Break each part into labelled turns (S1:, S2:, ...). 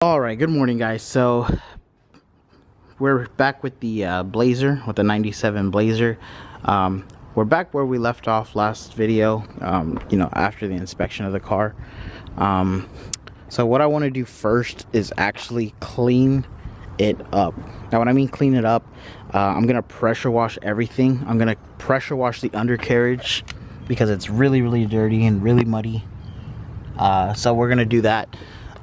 S1: Alright, good morning guys. So we're back with the Blazer, with the 97 Blazer. We're back where we left off last video, you know, after the inspection of the car. So what I want to do first is actually clean it up. Now when I mean clean it up, I'm gonna pressure wash everything. I'm gonna pressure wash the undercarriage because it's really dirty and really muddy. So we're gonna do that.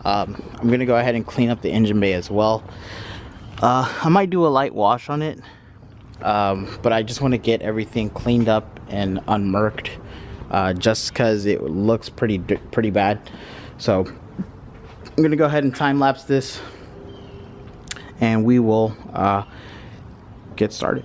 S1: I'm gonna go ahead and clean up the engine bay as well. I might do a light wash on it, but I just want to get everything cleaned up and unmurked, just because it looks pretty bad. So I'm gonna go ahead and time lapse this, and we will get started.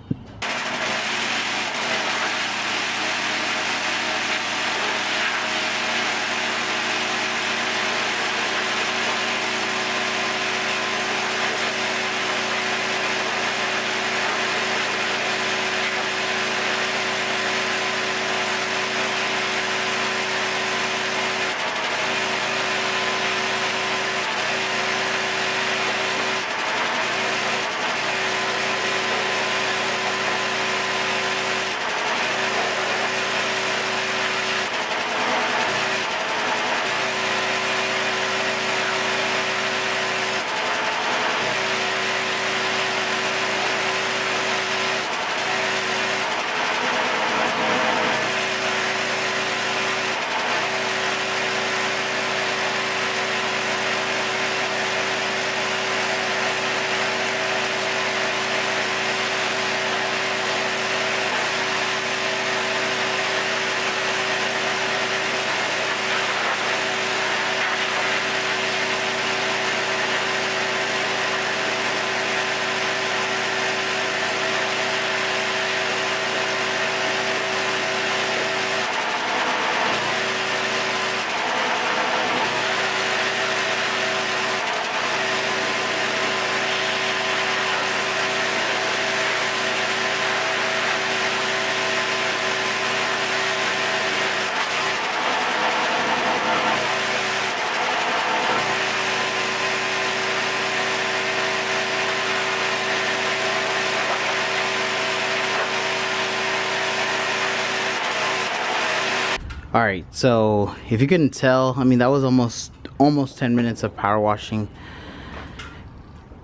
S1: Alright, so if you couldn't tell, I mean, that was almost 10 minutes of power washing,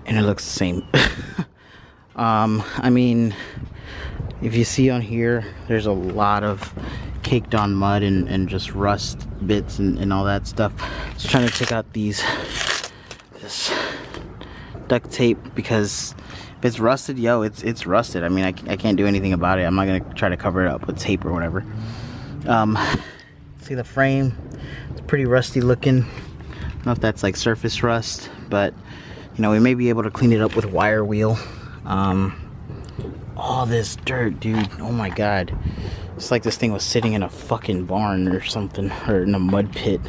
S1: and it looks the same. I mean, if you see on here, there's a lot of caked on mud and just rust bits and all that stuff. Just trying to take out this duct tape, because if it's rusted, yo, it's rusted. I mean, I can't do anything about it. I'm not gonna try to cover it up with tape or whatever. See the frame, it's pretty rusty looking. I don't know if that's like surface rust, but you know, we may be able to clean it up with wire wheel. All this dirt, dude, oh my god, it's like this thing was sitting in a fucking barn or something, or in a mud pit.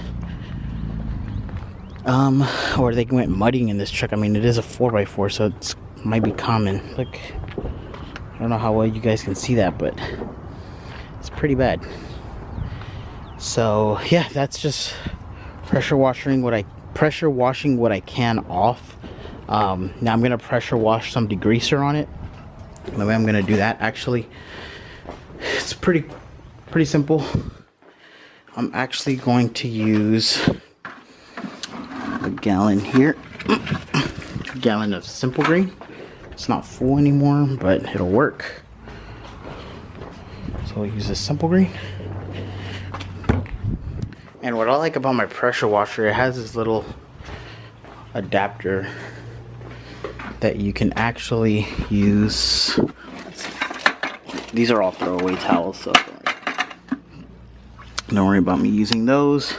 S1: Or they went mudding in this truck. I mean, it is a 4x4, so it might be common. Look, I don't know how well you guys can see that, but it's pretty bad. So yeah, that's just pressure washing what I can off. Now I'm gonna pressure wash some degreaser on it. The way I'm gonna do that, actually, it's pretty simple. I'm actually going to use a gallon here, a gallon of Simple Green. It's not full anymore, but it'll work. So I'll use this Simple Green. And what I like about my pressure washer, it has this little adapter that you can actually use. These are all throwaway towels, so don't worry about me using those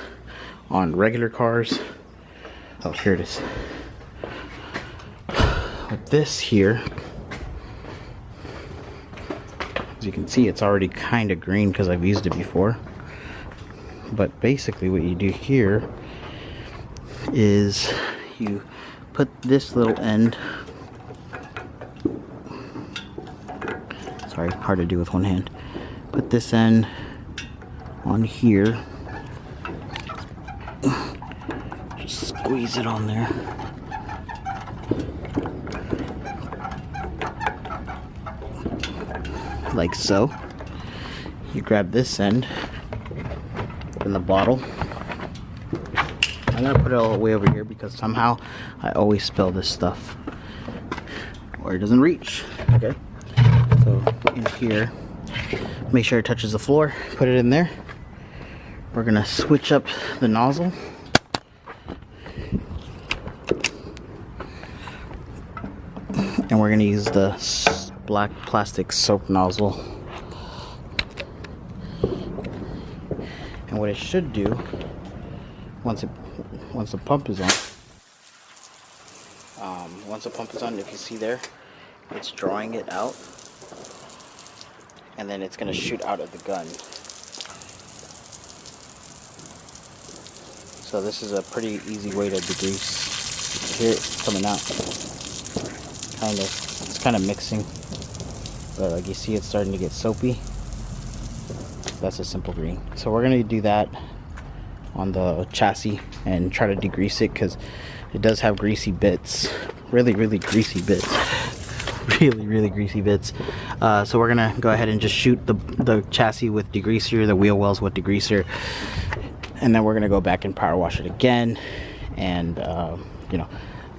S1: on regular cars. Oh, here it is. With this here, as you can see, it's already kind of green because I've used it before. But basically what you do here is you put this little end, sorry, hard to do with one hand, put this end on here, just squeeze it on there, like so. You grab this end, open the bottle. I'm gonna put it all the way over here because somehow I always spill this stuff or it doesn't reach. Okay, so in here, make sure it touches the floor, put it in there. We're gonna switch up the nozzle. And we're gonna use the black plastic soap nozzle. And what it should do, once the pump is on, if you see there, it's drawing it out, and then it's gonna shoot out of the gun. So this is a pretty easy way to degrease. Here it's coming out. It's kind of mixing, but like you see, it's starting to get soapy. That's a simple green. So we're gonna do that on the chassis and try to degrease it because it does have greasy bits, really greasy bits, really greasy bits. So we're gonna go ahead and just shoot the chassis with degreaser, the wheel wells with degreaser, and then we're gonna go back and power wash it again. And you know,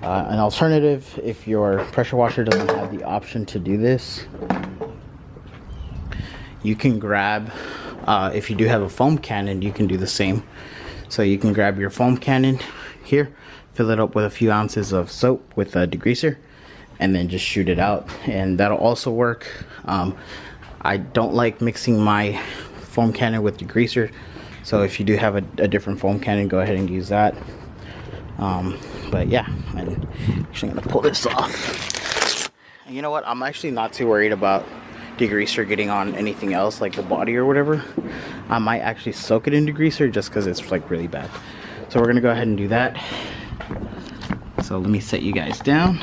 S1: an alternative, if your pressure washer doesn't have the option to do this, you can grab, if you do have a foam cannon, you can do the same. So you can grab your foam cannon here, fill it up with a few ounces of soap with a degreaser, and then just shoot it out, and that'll also work. I don't like mixing my foam cannon with degreaser, so if you do have a different foam cannon, go ahead and use that. But yeah, I'm actually gonna pull this off. And you know what? I'm actually not too worried about degreaser getting on anything else like the body or whatever. I might actually soak it in degreaser just because it's like really bad. So we're gonna go ahead and do that. So let me set you guys down.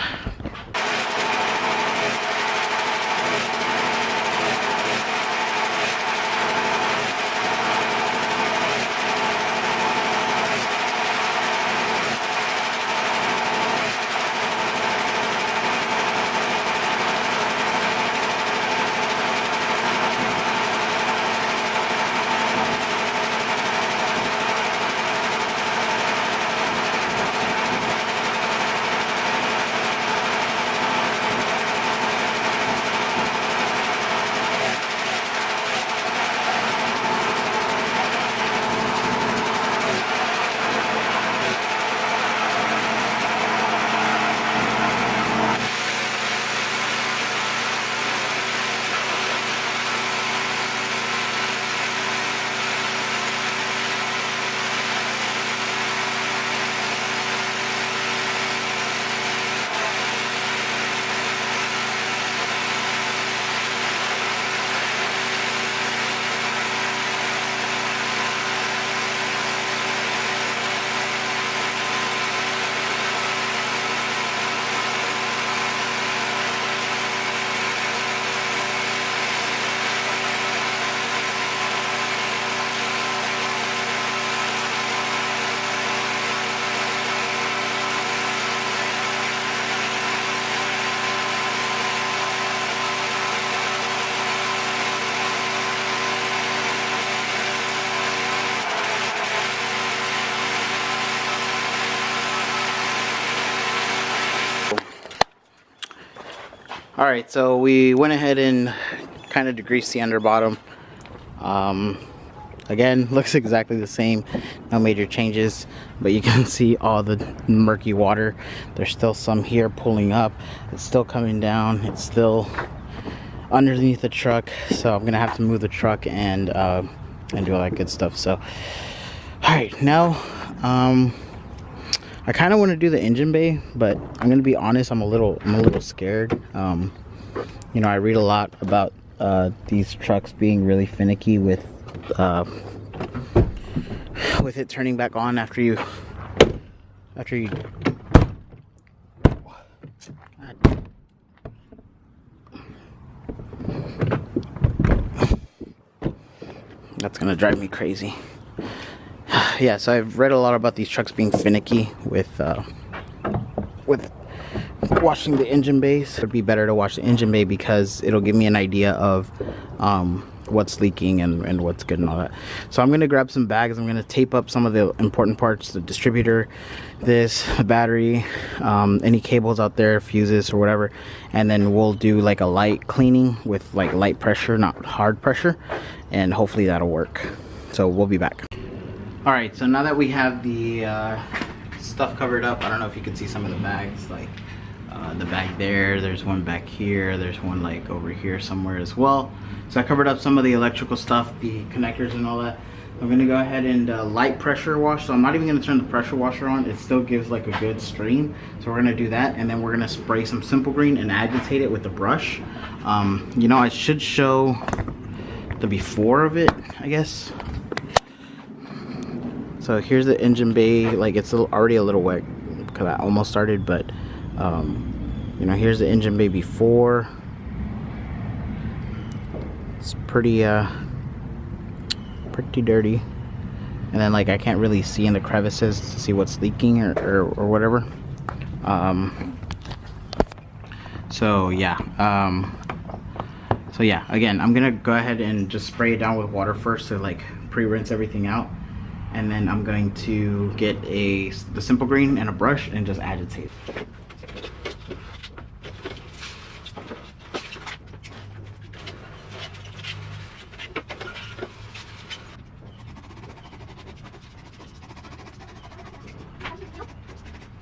S1: Alright, so we went ahead and kind of degreased the underbottom. Again, looks exactly the same, no major changes, but you can see all the murky water. There's still some here pulling up, it's still coming down, it's still underneath the truck, so I'm gonna have to move the truck and do all that good stuff. So alright, now I kind of want to do the engine bay, but I'm gonna be honest, I'm a little scared. You know, I read a lot about these trucks being really finicky with it turning back on after you that's gonna drive me crazy. Yeah, so I've read a lot about these trucks being finicky with washing the engine bays. It would be better to wash the engine bay because it'll give me an idea of what's leaking and what's good and all that. So I'm gonna grab some bags. I'm gonna tape up some of the important parts, the distributor, this, the battery, any cables out there, fuses or whatever, and then we'll do like a light cleaning with like light pressure, not hard pressure, and hopefully that'll work. So we'll be back. All right, so now that we have the stuff covered up, I don't know if you can see some of the bags, like the bag there's one back here, there's one like over here somewhere as well. So I covered up some of the electrical stuff, the connectors and all that. I'm gonna go ahead and light pressure wash. So I'm not even gonna turn the pressure washer on. It still gives like a good stream. So we're gonna do that, and then we're gonna spray some Simple Green and agitate it with the brush. You know, I should show the before of it, I guess. So here's the engine bay. Like, it's already a little wet because I almost started, but you know, here's the engine bay before. It's pretty dirty, and then like I can't really see in the crevices to see what's leaking or whatever. So yeah, again, I'm gonna go ahead and just spray it down with water first to like pre-rinse everything out, and then I'm going to get the Simple Green and a brush and just agitate.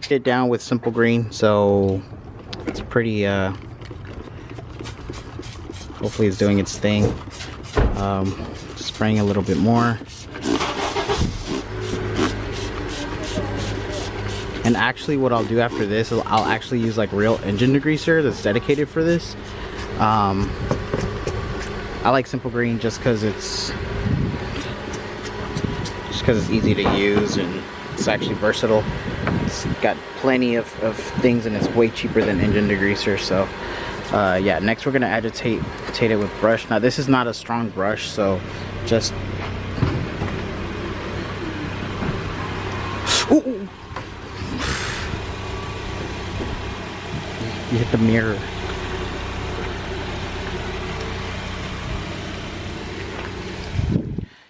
S1: It down with Simple Green, so it's pretty hopefully it's doing its thing. Spraying a little bit more, and actually what I'll do after this is I'll actually use like real engine degreaser that's dedicated for this. I like Simple Green just because it's easy to use and it's actually versatile. It's got plenty of things, and it's way cheaper than engine degreaser. So yeah, next we're gonna agitate it with brush. Now this is not a strong brush, so just ooh. You hit the mirror.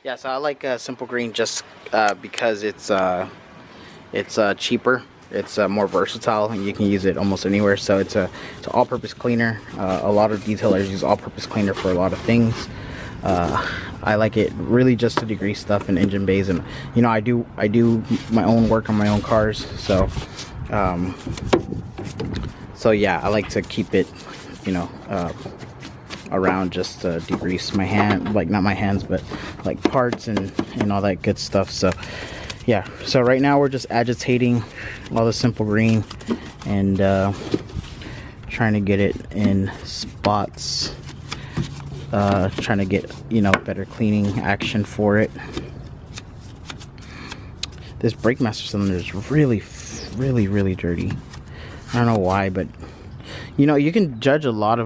S1: Yeah, so I like Simple Green just because it's cheaper, it's more versatile, and you can use it almost anywhere. So it's an all-purpose cleaner. A lot of detailers use all-purpose cleaner for a lot of things. I like it really just to degrease stuff in engine bays, and you know, I do my own work on my own cars. So so yeah, I like to keep it, you know, around just to degrease my hand, like not my hands, but like parts and all that good stuff. So yeah, so right now we're just agitating all the Simple Green and trying to get it in spots, trying to get, you know, better cleaning action for it. This brake master cylinder is really dirty. I don't know why, but you know, you can judge a lot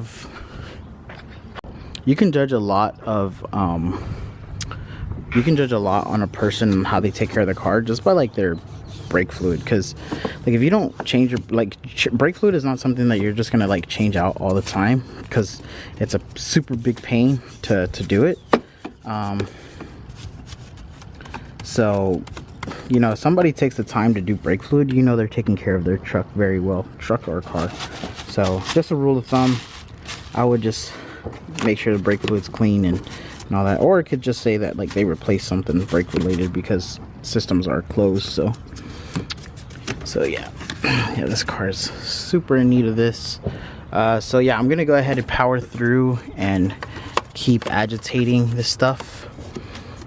S1: on a person and how they take care of the car just by like their brake fluid. Because like if you don't change your brake fluid is not something that you're just gonna like change out all the time, because it's a super big pain to do it. So you know, if somebody takes the time to do brake fluid, you know they're taking care of their truck very well, truck or car. So just a rule of thumb, I would just make sure the brake fluid's clean and all that. Or it could just say that like they replaced something brake related because systems are closed. So yeah, this car is super in need of this. So yeah, I'm gonna go ahead and power through and keep agitating this stuff.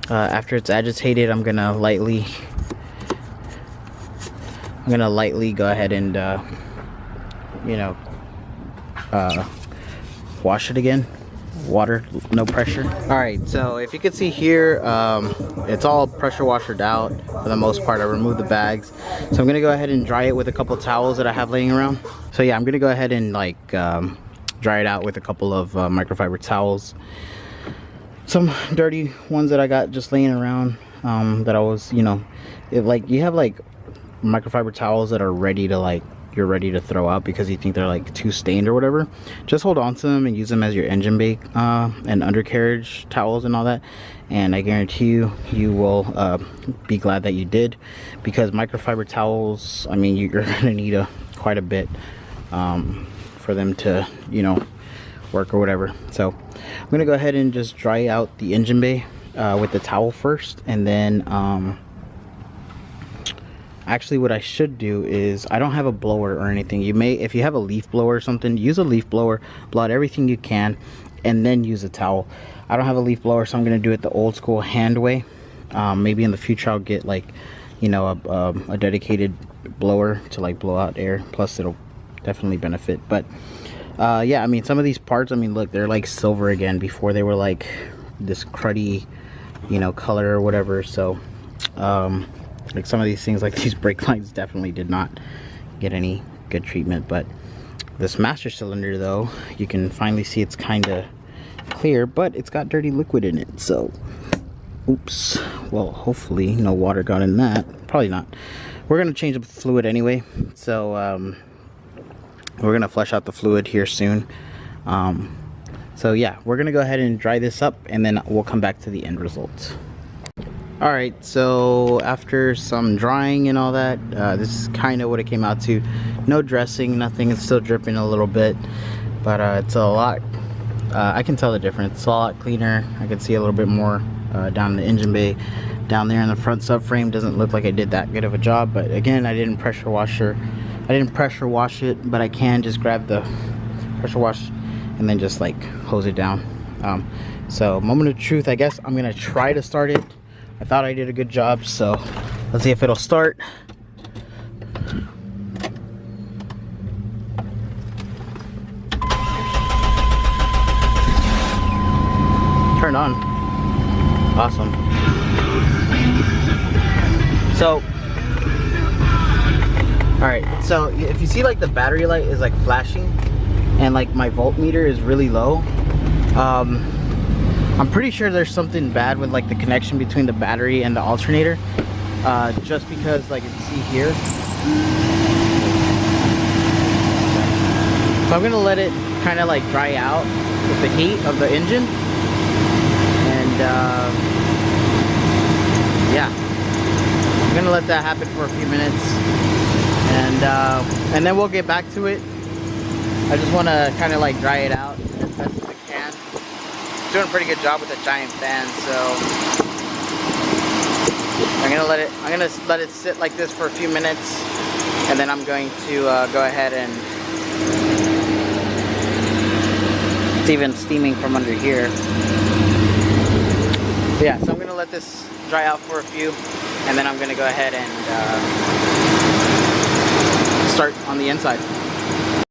S1: After it's agitated, I'm gonna lightly go ahead and you know, wash it again. Water, no pressure. All right, so if you can see here, it's all pressure washered out for the most part. I removed the bags, so I'm gonna go ahead and dry it with a couple towels that I have laying around. So yeah, I'm gonna go ahead and like dry it out with a couple of microfiber towels, some dirty ones that I got just laying around, that I was, you know, like you have like microfiber towels that are ready to like you're ready to throw out because you think they're like too stained or whatever, just hold on to them and use them as your engine bay and undercarriage towels and all that, and I guarantee you will be glad that you did, because microfiber towels, I mean, you're gonna need quite a bit for them to, you know, work or whatever. So I'm gonna go ahead and just dry out the engine bay with the towel first, and then actually what I should do is, I don't have a blower or anything. You may, if you have a leaf blower or something, use a leaf blower, blow out everything you can, and then use a towel. I don't have a leaf blower, so I'm gonna do it the old school hand way. Maybe in the future I'll get, like, you know, a dedicated blower to like blow out air, plus it'll definitely benefit. But yeah, I mean, some of these parts, I mean, look, they're like silver again. Before they were like this cruddy, you know, color or whatever. So like some of these things, like these brake lines, definitely did not get any good treatment. But this master cylinder, though, you can finally see it's kind of clear, but it's got dirty liquid in it. So oops, well, hopefully no water got in that. Probably not. We're gonna change the fluid anyway, so we're gonna flush out the fluid here soon. So yeah, we're gonna go ahead and dry this up, and then we'll come back to the end results. Alright, so after some drying and all that, this is kind of what it came out to. No dressing, nothing. It's still dripping a little bit, but it's a lot, I can tell the difference. It's a lot cleaner. I can see a little bit more down in the engine bay. Down there in the front subframe doesn't look like I did that good of a job, but again, I didn't pressure wash it, but I can just grab the pressure wash and then just like hose it down. So moment of truth, I guess I'm gonna try to start it. I thought I did a good job, so let's see if it'll start. Turned on. Awesome. So alright, so if you see like the battery light is like flashing and like my voltmeter is really low, I'm pretty sure there's something bad with like the connection between the battery and the alternator, just because, like, you can see here. So I'm gonna let it kind of like dry out with the heat of the engine, and yeah, I'm gonna let that happen for a few minutes, and then we'll get back to it. I just want to kind of like dry it out as best as I can. Doing a pretty good job with a giant fan, so I'm gonna let it sit like this for a few minutes, and then I'm going to go ahead and, it's even steaming from under here. But yeah, so I'm gonna let this dry out for a few, and then I'm gonna go ahead and start on the inside.